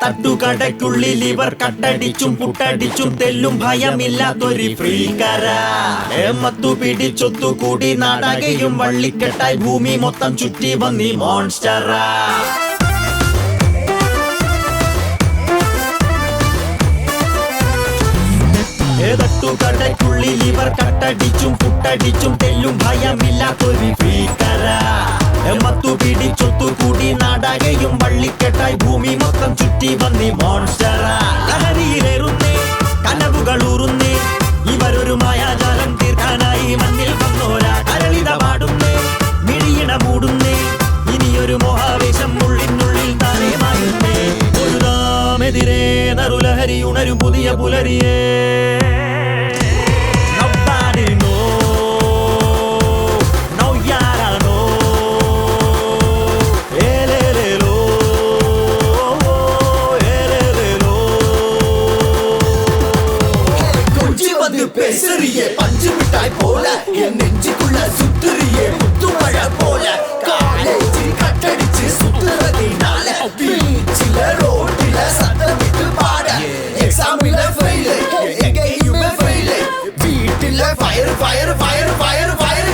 തട്ടുകടയ്ക്കുള്ളിൽ ഇവർ കട്ടടിച്ചും പുട്ടടിച്ചും തെല്ലും ഭയമില്ലാത്തൊരു ഫ്രീക്കരാ. മത്തു പിടിച്ചൊത്തുകൂടി നാടകയും വള്ളിക്കെട്ടായി ഭൂമി മൊത്തം ചുറ്റി വന്നീ മോൺസ്റ്ററാ. തട്ടുകടയ്ക്കുള്ളിൽ ഇവർ കട്ടടിച്ചും പുട്ടടിച്ചും തെല്ലും ഭയമില്ലാത്തൊരു ഫ്രീക്കരാ. മത്തു പിടിച്ചൊത്തുകൂടി നാടകയും വള്ളിക്കെട്ടായി ഭൂമി മൊത്തം ചുറ്റി വന്നീ മോൺസ്റ്ററാ. ലഹരിയിലേറുന്നേ കനവുകൾ ഊറുന്നേ ഇവരൊരു മായാജാലം തീർക്കാനായി മണ്ണിൽ വന്നോരാ. കരളിത പാടുന്നേ മിഴിയിണ മൂടുന്നേ ഇനിയൊരു മോഹാവേശം ഉള്ളിനുള്ളിൽ താനേ മായുന്നേ. ഒരു നാമെതിരെ നറുലഹരി ഉണരും പുതിയ പുലരിയേ. பேசறியே பஞ்சு மிட்டாய் போல என் நெஞ்சுக்குள்ள சுத்துறியே முத்துமழை போல. காலேஜ் கட்டடிச்சு சுத்துறதுனால பீச்சில ரோட்டில சத்தமிட்டு பாட. எக்ஸாமில ஃபெயில் எங்கேயுமே ஃபெயில் வீட்டில fire fire fire fire fire.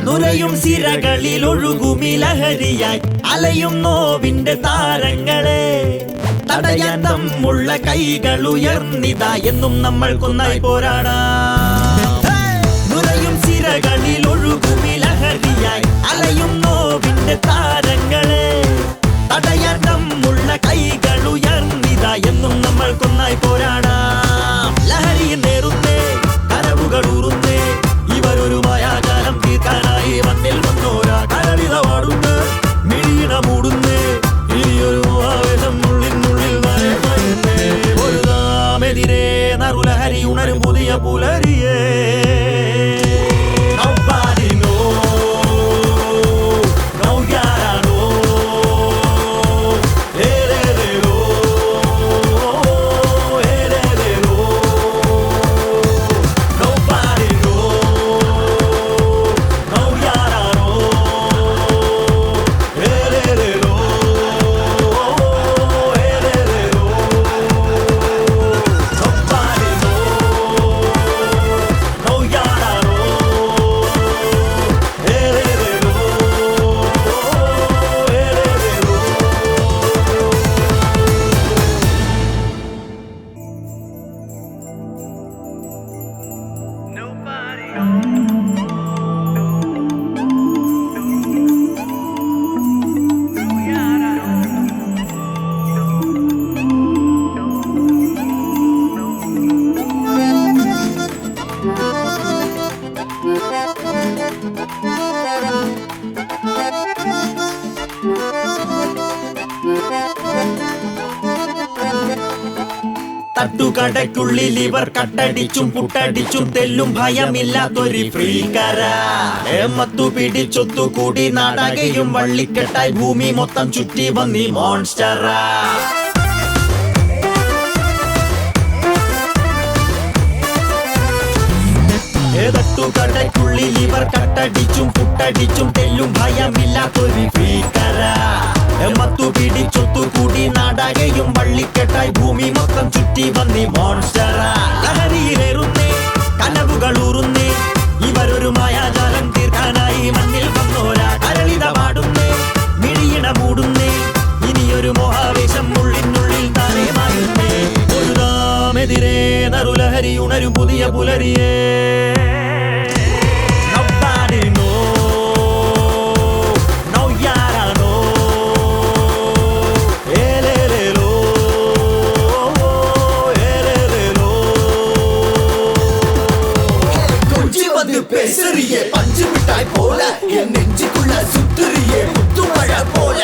നുരയും സിരകളിൽ ഒഴുകുമി ലഹരിയായി അലയും നോവിന്റെ താരങ്ങളെ. തടയാൻ തമ്മുള്ള കൈകൾ ഉയർന്നിതാ എന്നും നമ്മൾക്കൊന്നായി പോരാടാം. നുരയും സിരകളിൽ ഒഴുകുമി ലഹരിയായി അലയും നോവിന്റെ താരങ്ങളെ. തടയാൻ തമ്മുള്ള കൈകൾ ഉയർന്നിതാ എന്നും നമ്മൾക്കൊന്നായി പോരാടാം. ലഹരി നേറുന്നേ കനവുകൾ ഊറുന്നേ ഇവരൊരു മായാജാലം തീർക്കാനായി മണ്ണിൽ വന്നോരാ. കരളിത പാടുന്നേ മിഴിയിണ മൂടുന്നേ ഇനിയൊരു ആവേശം ഉള്ളിനുള്ളിൽ വരേ. ഒരു നാമെതിരെ നറുലഹരി ഉണരും പുതിയ പുലരിയേ. തട്ടുകടയ്ക്കുള്ളിൽ ഇവർ കട്ടടിച്ചും പുട്ടടിച്ചും തെല്ലും ഭയമില്ലാത്തൊരു ഫ്രീക്കരാ. മത്തു പിടിച്ചൊത്തുകൂടി നാടകയും വള്ളിക്കെട്ടായി ഭൂമി മൊത്തം ചുറ്റി വന്നീ മോൺസ്റ്ററാ. തട്ടുകടയ്ക്കുള്ളിൽ ഇവർ കട്ടടിച്ചും പുട്ടടിച്ചും തെല്ലും ഭയമില്ലാത്തൊരു ഫ്രീക്കരാ. മത്തു പിടിച്ചൊത്തുകൂടി നാടകയും വള്ളിക്കെട്ടായി ഭൂമി മൊത്തം ചുറ്റി വന്നീ മോൺസ്റ്ററാ. ലഹരിയിലേറുന്നേ കനവുകൾ ഊറുന്നേ ഇവരൊരു മായാജാലം തീർക്കാനായി മണ്ണിൽ വന്നോരാ. കരളിത പാടുന്നേ മിഴിയിണ മൂടുന്നേ ഇനിയൊരു മോഹാവേശം ഉള്ളിനുള്ളിൽ താനേ മായുന്നേ. ഒരു നാമെതിരെ നറുലഹരി ഉണരും പുതിയ പുലരിയേ. பேசறியே பஞ்சு மிட்டாய் போல என் நெஞ்சுக்குள்ள சுத்துறியே முத்துமழை போல.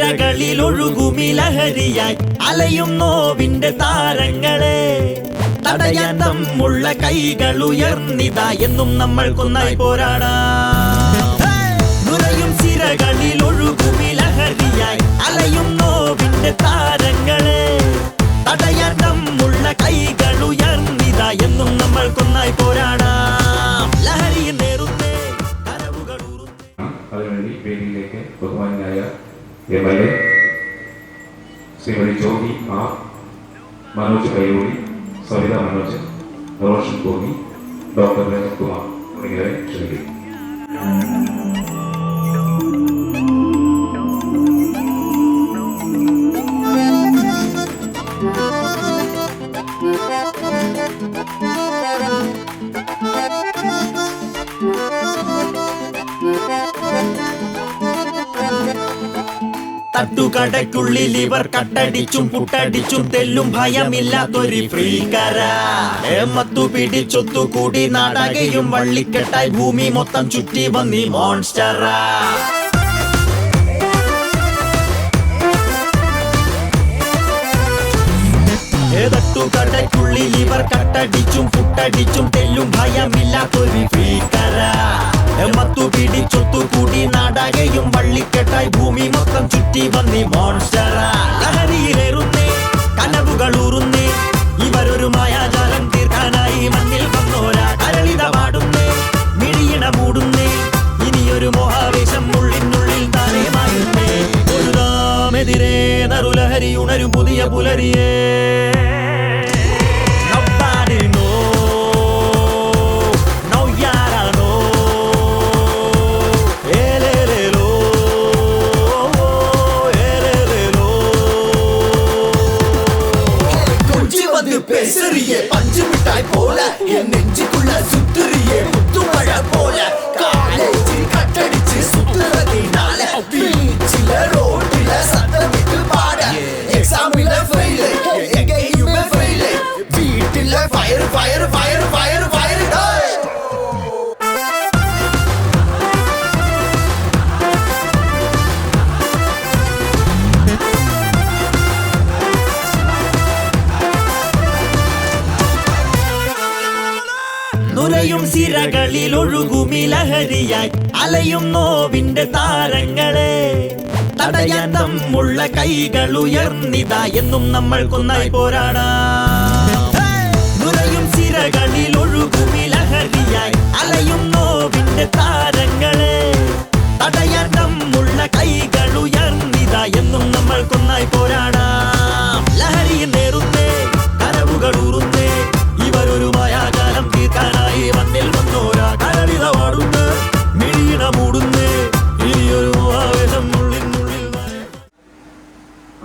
സിരകളിൽ ഒഴുകുമിലഹരിയായി അലയും നോവിന്റെ താരങ്ങളെ തടയാൻ നമ്മുള്ള കൈകൾ ഉയർന്നിതാ എന്നും നമ്മൾക്കൊന്നായി പോരാടാം. നുരയും സിരകളിൽ ഒഴുകുമിലഹരിയായി അലയും നോവിന്റെ താരങ്ങളെ തടയാൻ നമ്മുള്ള കൈകൾ ഉയർന്നിതാ എന്നും നമ്മൾക്കൊന്നായി പോരാടാം. ലഹരി നേരുന്നേ കനവുകൾ ഊറുന്നേ. അതിനുവേണ്ടി വേദിയിലേക്ക് ബഹുമാനായ MLA Shrimati Jyothi R, Manoj Kaiyodi, Savitha Manoj, Roshan Gopi, doctor Rajath Kumar തുടങ്ങിയവരെ ക്ഷണിക്കുന്നു. തട്ടുകടയ്ക്കുള്ളിൽ ഇവർ കട്ടടിച്ചും പുട്ടടിച്ചും തെല്ലും ഭയമില്ലാത്തൊരു ഫ്രീക്കര. മത്തു പിടിച്ചൊത്തു കൂടി നാടകയും വള്ളിക്കെട്ടായി ഭൂമി മൊത്തം ചുറ്റി വന്നി മോൺസ്റ്ററാ. തട്ടുകടയ്ക്കുള്ളിൽ ഇവർ കട്ടടിച്ചും പുട്ടടിച്ചും തെല്ലും ഭയമില്ലാത്തൊരു ഫ്രീക്കര. മത്തു പിടിച്ചൊത്തു കൂടി നാടകയും വള്ളിക്കെട്ടായി ഭൂമി മൊത്തം ചുറ്റി വന്നി മോൺസ്റ്ററാ. ലഹരിയിലേറുന്നേ കനവുകൾ ഊറുന്നേ ഇവരൊരു മായാജാലം തീർക്കാനായി മണ്ണിൽ വന്നോരാ. കരളിത പാടുന്നേ മിഴിയിണ മൂടുന്നേ ഇനിയൊരു മോഹാവേശം ഉള്ളിനുള്ളിൽ താനേ മാറുന്നേ. ഒരു നാമെതിരെ നറുലഹരി ഉണരും പുതിയ പുലരിയേ. பேசறியே பஞ்சு மிட்டாய் போல என் நெஞ்சுக்குள்ள சுத்துறியே முத்துமழ போல. காலேஜில் கட்டடிச்சு சுத்துறதினால பீச்சில ரோட்டில சத்தமிட்டு பாட. எக்ஸாமில ஃபெயிலு எங்கேயுமே ஃபெயிலு. வீட்டில fire fire fire fire fire. നുരയും സിരകളിൽ ഒഴുകുമിലഹരിയായി അലയും നോവിന്റെ താരങ്ങളെ തടയാൻ നമ്മുള്ള കൈകൾ ഉയർന്നിതാ എന്നും നമ്മൾക്കൊന്നായി പോരാടാം. നുരയും സിരകളിൽ ഒഴുകുമിലഹരിയായി അലയും നോവിന്റെ താരങ്ങളെ തടയാൻ നമ്മുള്ള കൈകൾ ഉയർന്നിതാ എന്നും നമ്മൾക്കൊന്നായി പോരാടാം. ലഹരി നേരുന്നേ കനവുകൾ ഊറുന്നേ ഇവരൊരു മായാജാലം തീർക്കാനായി മണ്ണിൽ വന്നോരാ. കരളിത പാടുന്നേ മിഴിയിണ മൂടുന്നേ ഇനിയൊരു ആവേശം ഉള്ളിനുള്ളിൽ.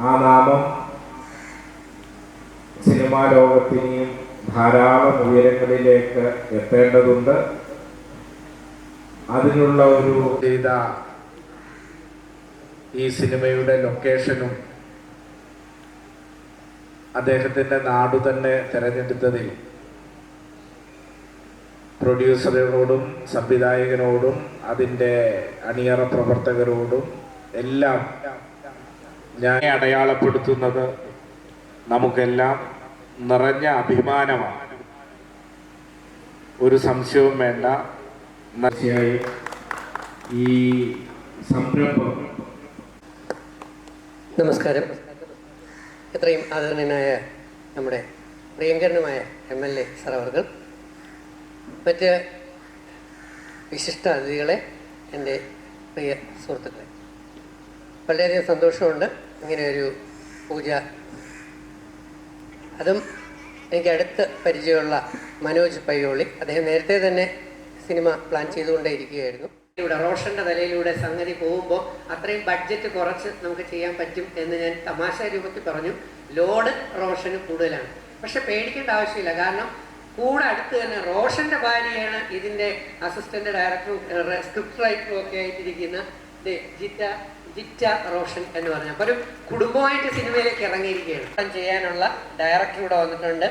ആ നാമം സിനിമാ ലോകത്തിനെയും ധാരാളം ഉയരങ്ങളിലേക്ക് എത്തേണ്ടതുണ്ട്. അതിനുള്ള ഒരു ചെയ്ത ഈ സിനിമയുടെ ലൊക്കേഷനും അദ്ദേഹത്തിൻ്റെ നാടു തന്നെ തിരഞ്ഞെടുത്തതിൽ പ്രൊഡ്യൂസറിനോടും സംവിധായകനോടും അതിൻ്റെ അണിയറ പ്രവർത്തകരോടും എല്ലാം ഞാൻ അടയാളപ്പെടുത്തുന്നത് നമുക്കെല്ലാം നിറഞ്ഞ അഭിമാനമാണ്. ഒരു സംശയവും വേണ്ട. തീർച്ചയായും ഈ സംരംഭം. നമസ്കാരം. എത്രയും ആദരണീയനായ നമ്മുടെ പ്രിയങ്കരനുമായ MLA സർ അവർകൾ, മറ്റ് വിശിഷ്ട അതിഥികളെ, എൻ്റെ പ്രിയ സുഹൃത്തുക്കളെ, വളരെയധികം സന്തോഷമുണ്ട് ഇങ്ങനെയൊരു പൂജ. അതും എനിക്ക് അടുത്ത് പരിചയമുള്ള മനോജ് പയ്യോളി, അദ്ദേഹം നേരത്തെ തന്നെ സിനിമ പ്ലാൻ ചെയ്തുകൊണ്ടേയിരിക്കുകയായിരുന്നു. ഇവിടെ റോഷൻ്റെ തലയിലൂടെ സംഗതി പോകുമ്പോൾ അത്രയും ബഡ്ജറ്റ് കുറച്ച് നമുക്ക് ചെയ്യാൻ പറ്റും എന്ന് ഞാൻ തമാശ രൂപത്തിൽ പറഞ്ഞു. ലോഡ് റോഷന് കൂടുതലാണ്, പക്ഷെ പേടിക്കേണ്ട ആവശ്യമില്ല. കാരണം കൂടെ അടുത്ത് തന്നെ റോഷൻ്റെ ഭാര്യയാണ് ഇതിൻ്റെ അസിസ്റ്റന്റ് ഡയറക്ടറും സ്ക്രിപ്റ്റ് റൈറ്ററും ഒക്കെ ആയിട്ടിരിക്കുന്ന ജിറ്റ റോഷൻ എന്ന് പറഞ്ഞു. അപ്പോൾ ഒരു കുടുംബമായിട്ട് സിനിമയിലേക്ക് ഇറങ്ങിയിരിക്കുകയാണ്. ചെയ്യാനുള്ള ഡയറക്ടർ ഇവിടെ വന്നിട്ടുണ്ട്,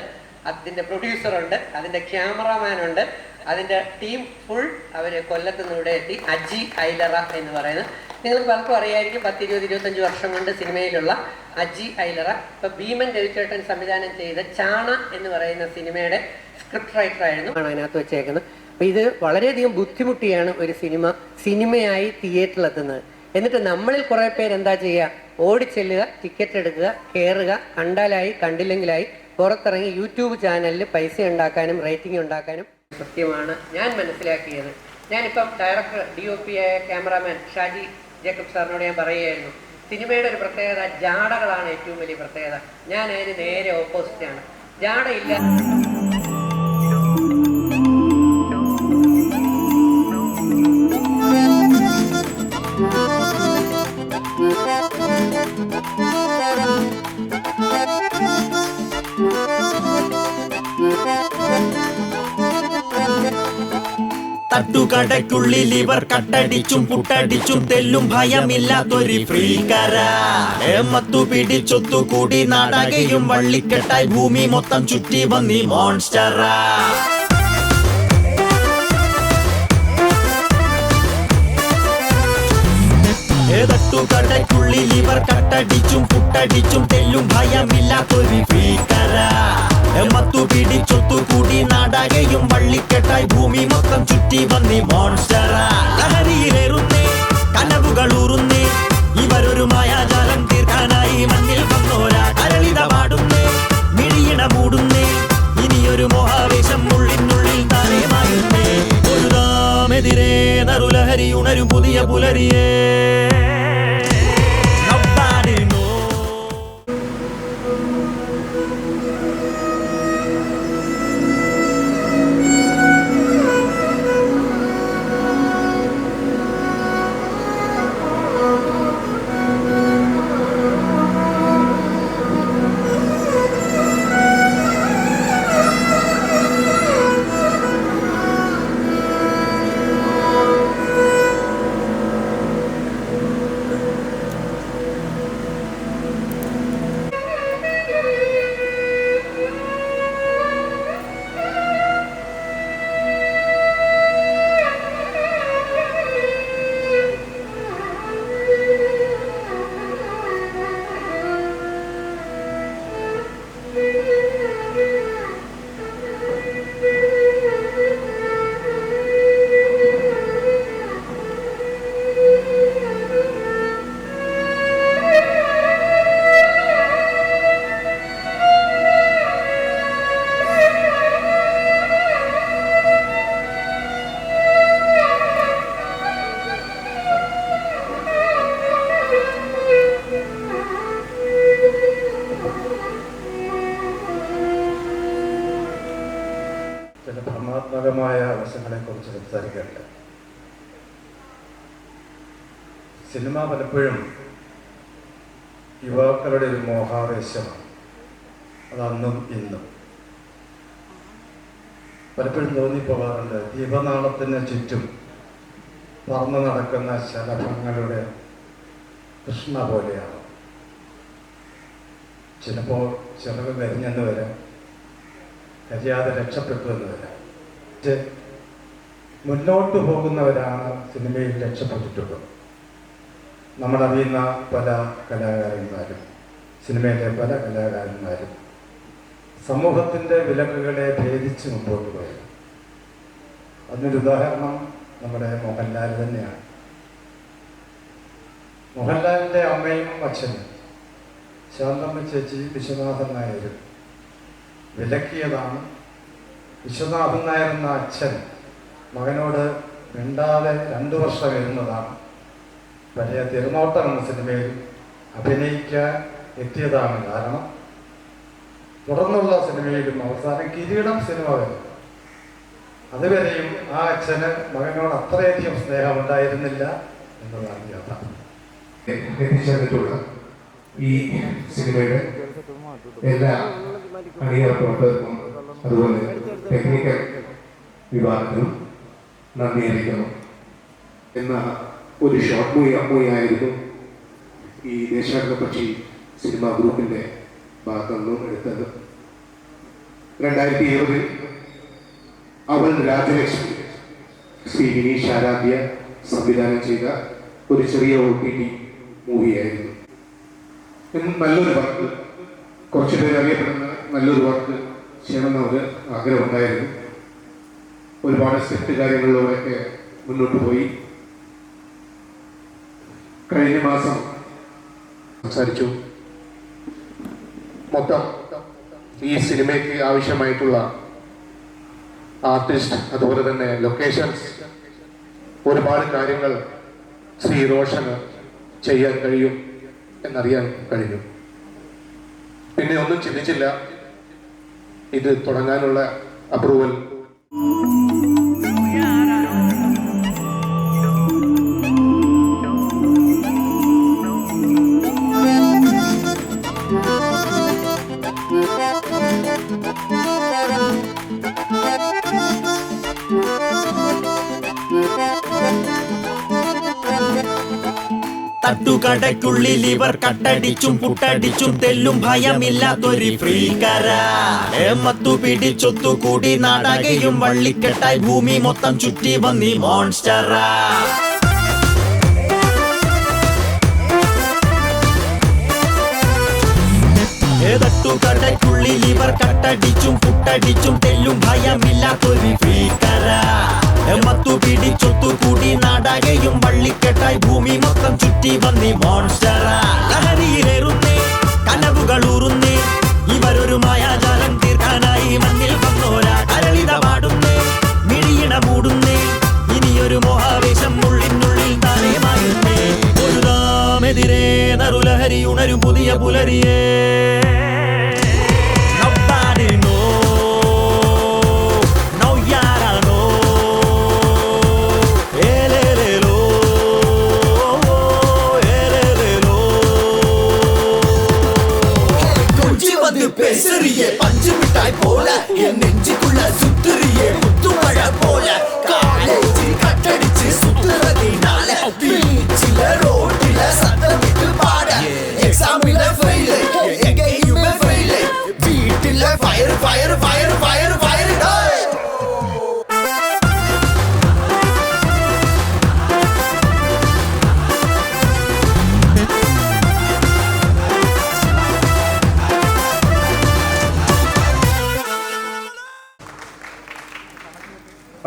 അതിൻ്റെ പ്രൊഡ്യൂസറുണ്ട്, അതിൻ്റെ ക്യാമറാമാനുണ്ട്, അതിൻ്റെ ടീം ഫുൾ അവർ കൊല്ലത്ത് നിന്ന് ഇവിടെ എത്തി. അജി ഐലറ എന്ന് പറയുന്ന നിങ്ങൾക്ക് പലർക്കും അറിയായിരിക്കും 10-20-25 വർഷം കൊണ്ട് സിനിമയിലുള്ള അജി ഐലറ ഇപ്പം ഭീമൻ രവിചേട്ടൻ സംവിധാനം ചെയ്ത ചാണ എന്ന് പറയുന്ന സിനിമയുടെ സ്ക്രിപ്റ്റ് റൈറ്റർ ആയിരുന്നു അതിനകത്ത് വെച്ചേക്കുന്നത്. അപ്പം ഇത് വളരെയധികം ബുദ്ധിമുട്ടിയാണ് ഒരു സിനിമയായി തിയേറ്ററിലെത്തുന്നത്. എന്നിട്ട് നമ്മളിൽ കുറേ പേര് എന്താ ചെയ്യുക, ഓടിച്ചെല്ലുക, ടിക്കറ്റ് എടുക്കുക, കയറുക, കണ്ടാലായി കണ്ടില്ലെങ്കിലായി പുറത്തിറങ്ങി യൂട്യൂബ് ചാനലിൽ പൈസ ഉണ്ടാക്കാനും റേറ്റിംഗ് ഉണ്ടാക്കാനും. സത്യമാണ് ഞാൻ മനസ്സിലാക്കിയത്. ഞാനിപ്പം ഡയറക്ടർ DOP ആയ ക്യാമറാമാൻ ഷാജി ജേക്കബ് സാറിനോട് ഞാൻ പറയുകയായിരുന്നു, സിനിമയുടെ ഒരു പ്രത്യേകത ജാടകളാണ് ഏറ്റവും വലിയ പ്രത്യേകത. ഞാൻ അതിന് നേരെ ഓപ്പോസിറ്റാണ്. ജാടയില്ല. തട്ടുകടയ്ക്കുള്ളിൽ ഇവർ കട്ടടിച്ചും പുട്ടടിച്ചും തെല്ലും ഭയമില്ലാത്തൊരു ഫ്രീക്കരാ. മത്തു പിടിച്ചൊത്തുകൂടി നാടകയും വള്ളിക്കെട്ടായി ഭൂമി മൊത്തം ചുറ്റി വന്നീ മോൺസ്റ്ററാ. തട്ടുകടയ്ക്കുള്ളിൽ ഇവർ കട്ടടിച്ചും പുട്ടടിച്ചും തെല്ലും ഭയമില്ലാത്തൊരു ഫ്രീക്കരാ. മത്തു പിടിച്ചൊത്തുകൂടി നാടകയും വള്ളിക്കെട്ടായി ഭൂമി മൊത്തം ചുറ്റി വന്നീ മോൺസ്റ്ററാ. ലഹരിയിലേറുന്നേ, കനവുകളൂറുന്നേ, ഇവരൊരു മായാജാലം തീർക്കാനായി മണ്ണിൽ വന്നോരാ. കരളിത പാടുന്നേ, മിഴിയിണ മൂടുന്നേ, ഇനിയൊരു മോഹാവേശം ഉള്ളിനുള്ളിൽ താനേ മാറുന്നേ. ഒരുതാമെതിരെ നറുലഹരി ഉണരും പുതിയ പുലരിയേ. ഭ്രമാത്മകമായ വശങ്ങളെക്കുറിച്ച് സംസാരിക്കാറില്ല. സിനിമ പലപ്പോഴും യുവാക്കളുടെ ഒരു മോഹാവേശമാണ്. അതന്നും ഇന്നും പലപ്പോഴും തോന്നിപ്പോകാറുണ്ട്, ദീപനാളത്തിന് ചുറ്റും പറന്നു നടക്കുന്ന ശലഭങ്ങളുടെ കൃഷ്ണ പോലെയാണ്. ചിലപ്പോൾ ചിറക് കരിഞ്ഞെന്ന് വരാം, കരിയാതെ രക്ഷപ്പെട്ടു എന്ന് വരാം. മുന്നോട്ട് പോകുന്നവരാണ് സിനിമയിൽ രക്ഷപ്പെട്ടിട്ടുള്ളത്. നമ്മളറിയുന്ന പല കലാകാരന്മാരും, സിനിമയിലെ പല കലാകാരന്മാരും സമൂഹത്തിൻ്റെ വിലക്കുകളെ ഭേദിച്ച് മുമ്പോട്ട് പോയി. അതിനൊരു ഉദാഹരണം നമ്മുടെ മോഹൻലാൽ തന്നെയാണ്. മോഹൻലാലിൻ്റെ അമ്മയും അച്ഛനും ശാന്തമ്മ ചേച്ചി, വിശ്വനാഥൻ നായരും വിലക്കിയതാണ്. വിശ്വനാഥൻ നായർ എന്ന അച്ഛൻ മകനോട് മിണ്ടാതെ 2 വർഷം ഇരുന്നതാണ്. വലിയ തിരുനോട്ടം എന്ന സിനിമയിൽ അഭിനയിക്കാൻ എത്തിയതാണ് കാരണം. തുടർന്നുള്ള സിനിമയിലും അവസാനം കിരീടം സിനിമ വരും. അതുവരെയും ആ അച്ഛന് മകനോട് അത്രയധികം സ്നേഹമുണ്ടായിരുന്നില്ല എന്നതാണ് യാഥാർത്ഥ്യം. എത്തിച്ചേർന്നിട്ടുള്ള ഈ സിനിമയുടെ എല്ലാ അണിയറ പ്രവർത്തകർക്കും അതുപോലെ ടെക്നിക്കൽ വിഭാഗത്തിനും നന്ദി അറിയിക്കുന്നു. എന്ന ഒരു ഷോർട്ട് മൂവിയായിരുന്നു ഈ ദേശാടനപക്ഷി സിനിമാ ഗ്രൂപ്പിൻ്റെ ഭാഗത്തു നിന്നും എടുത്തത്. 2020 അവൾ രാജലക്ഷ്മി ശ്രീ വിനീഷ് ആരാധ്യ സംവിധാനം ചെയ്ത ഒരു ചെറിയ OTT മൂവിയായിരുന്നു. നല്ലൊരു വർക്ക്, കുറച്ച് പേര് അറിയപ്പെടുന്ന നല്ലൊരു വർക്ക് ചെയ്യണമെന്ന് ഒരു ആഗ്രഹമുണ്ടായിരുന്നു. ഒരുപാട് സ്ക്രിപ്റ്റ് കാര്യങ്ങളിലൂടെയൊക്കെ മുന്നോട്ട് പോയി. കഴിഞ്ഞ മാസം സംസാരിച്ചു. മൊത്തം ഈ സിനിമയ്ക്ക് ആവശ്യമായിട്ടുള്ള ആർട്ടിസ്റ്റ്, അതുപോലെ തന്നെ ലൊക്കേഷൻസ്, ഒരുപാട് കാര്യങ്ങൾ ശ്രീ റോഷന് ചെയ്യാൻ കഴിയും എന്നറിയാൻ കഴിഞ്ഞു. പിന്നെ ഒന്നും ചിന്തിച്ചില്ല, ഇത് തുടങ്ങാനുള്ള അപ്രൂവൽ തട്ടുകടയ്ക്കുള്ളിൽ ഇവർ കട്ടടിച്ചും പുട്ടടിച്ചും തെല്ലും ഭയമില്ലാത്തൊരു ഫ്രീക്കരാ. മത്തു പിടിച്ചൊത്തു കൂടി നാടകയും വള്ളിക്കെട്ടായി ഭൂമി മൊത്തം ചുറ്റി വന്നി മോൺസ്റ്ററാ. തട്ടുകടയ്ക്കുള്ളിൽ ഇവർ കട്ടടിച്ചും പുട്ടടിച്ചും തെല്ലും ഭയമില്ലാത്തൊരു ഫ്രീക്കരാ. മത്തു പിടിച്ചൊത്തു കൂടി നാടകയും വള്ളിക്കെട്ടായി ഭൂമി മൊത്തം ചുറ്റി വന്നി മോൺസ്റ്ററാ. ലഹരിയിലേറുന്നേ, കനവുകൾ ഊറുന്നേ, ഇവരൊരു മായാജാലം തീർക്കാനായി മണ്ണിൽ വന്നോരാ. കരളിത പാടുന്നേ, മിഴിയിണ മൂടുന്നേ, ഇനിയൊരു മോഹാവേശം ഉള്ളിനുള്ളിൽ താനേ മാറുന്നേ. ഒരു നാമെതിരെ നറുലഹരി ഉണരും പുതിയ പുലരിയേ. பேசறியே பஞ்சு மிட்டாய் போல என் நெஞ்சுக்குள்ள சுத்துறியே முத்துமழை போல. காலேஜில் கட்டடிச்சு சுத்துறதினால பீச்சில ரோட்டில சத்தமிட்டு பாட. எக்ஸாமில ஃபெயில், எங்கேயுமே ஃபெயில், வீட்டில fire fire fire fire fire.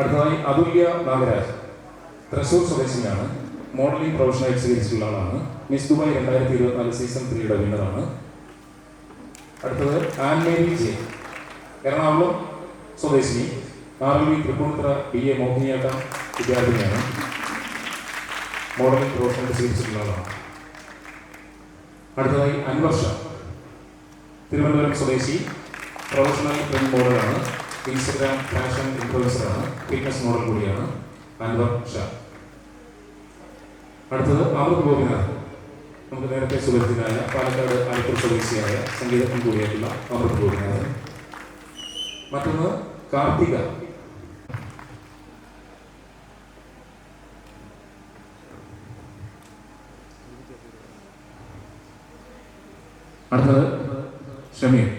അടുത്തതായി അതുല്യ നാഗരാജ്, തൃശ്ശൂർ സ്വദേശിയാണ്. മോഡലിംഗ് പ്രൊഫഷണൽ എക്സ്പീരിയൻസുള്ള ആളാണ്. മിസ് ദുബായ് 2024 സീസൺ 3യുടെ വിന്നറാണ്. അടുത്തത് ആൻമേരി ജെ, എറണാകുളം സ്വദേശിനി, RLV തൃപ്പൂണിത്തുറ BA മോഹിനിയാട്ടം വിദ്യാർത്ഥിനിയാണ്. മോഡലിംഗ് പ്രൊഫഷണൽ എക്സ്പീരിയൻസുള്ള ആളാണ്. അടുത്തതായി അൻവർ ഷാ, തിരുവനന്തപുരം സ്വദേശി, പ്രൊഫഷണൽ പ്രിന്റ് മോഡലാണ്. ഇൻസ്റ്റഗ്രാം ഫാഷൻ ഇൻഫ്ലുവൻസറാണ്. ഫിറ്റ്നസ് മോഡൽ കൂടിയാണ് അൻവർ ഷാ. അടുത്തത് അമൃത് ഗോപിനാഥ്, നമുക്ക് നേരത്തെ സുപരിചിതനായ പാലക്കാട് ആലത്തൂർ സ്വദേശിയായ സംഗീതജ്ഞൻ കൂടിയായിട്ടുള്ള അമൃത് ഗോപിനാഥ്. മറ്റൊന്ന് കാർത്തിക, അടുത്തത് ഷമീർ.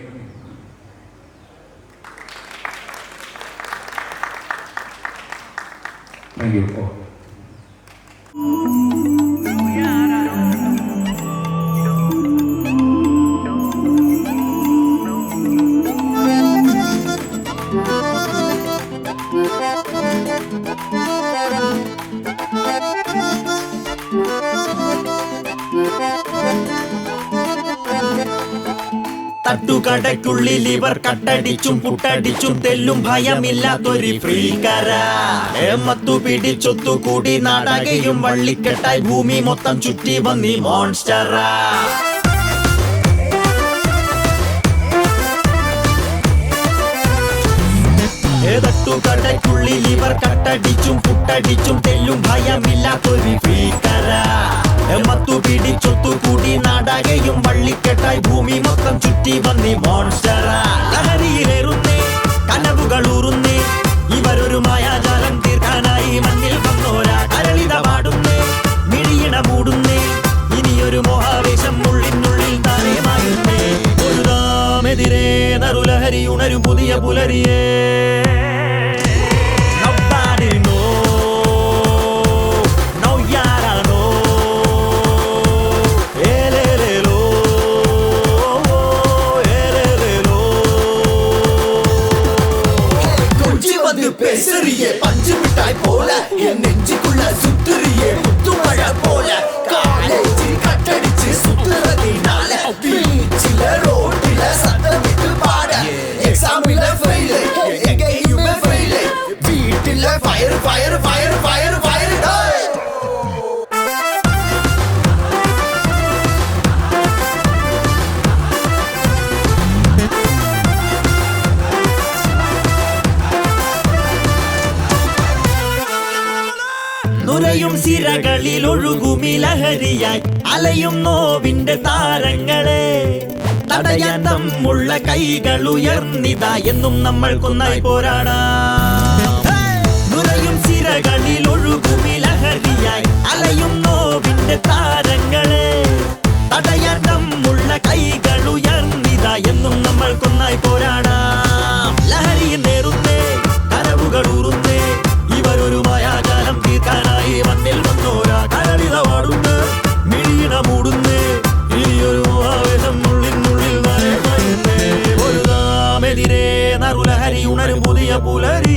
Thank you. തട്ടുകടയ്ക്കുള്ളിൽ ഇവർ കട്ടടിച്ചും പുട്ടടിച്ചും തെല്ലും ഭയമില്ലാത്തൊരു ഫ്രീക്കരാ. മത്തു പിടിച്ചൊത്തു കൂടി നാടകയും വള്ളിക്കെട്ടായി ഭൂമി മൊത്തം ചുറ്റി വന്നി മോൺസ്റ്ററാ. തട്ടുകടയ്ക്കുള്ളിൽ ഇവർ കട്ടടിച്ചും പുട്ടടിച്ചും തെല്ലും ഭയമില്ലാത്തൊരു ഫ്രീക്കരാ. മത്തു പിടിച്ചൊത്തു കൂടി നാടകയും വള്ളിക്കെട്ടായി ഭൂമി മൊത്തം ചുറ്റി വന്നി മോൺസ്റ്ററാ. ലഹരിയിലേറുന്നേ, കനവുകൾ ഊറുന്നേ, ഇവരൊരു മായാജാലം തീർക്കാനായി മണ്ണിൽ വന്നോരാ. കരളിത പാടുന്നേ, മിഴിയിണ മൂടുന്നേ, ഇനിയൊരു മോഹാവേശം ഉള്ളിനുള്ളിൽ താനേ മാറുന്നേ. ഒരു നാമെതിരെ നറുലഹരി ഉണരും പുതിയ പുലരിയേ. Nobody know, no yara know. സിരകളിൽ ഒഴുകുമിലഹരിയായി അലയും നോവിന്റെ താരങ്ങളെ തടയാൻ തമ്മുള്ള കൈകൾ ഉയർന്നിതാ എന്നും നമ്മൾക്കൊന്നായി പോരാടാം. നുരയും സിരകളിൽ ഒഴുകുമിലഹരിയായി അലയും നോവിന്റെ താരങ്ങളെ തടയാൻ തമ്മുള്ള കൈകൾ ഉയർന്നിതാ എന്നും നമ്മൾക്കൊന്നായി പോരാടാം. ലഹരിയിൽ നേറുന്നേ കനവുകൾ ഊറുന്നേ ഇവരൊരു മായാജാലം തീർക്കാനായി മണ്ണിൽ വന്നോരാ കരളിത പാടുന്നേ മിഴിയിട മൂടുന്നേ ഇനിയൊരു ആവേശം ഉള്ളിനുള്ളിൽ വരേ ഒരു നാമെതിരെ നറുലഹരി ഉണരും പുതിയ പുലരി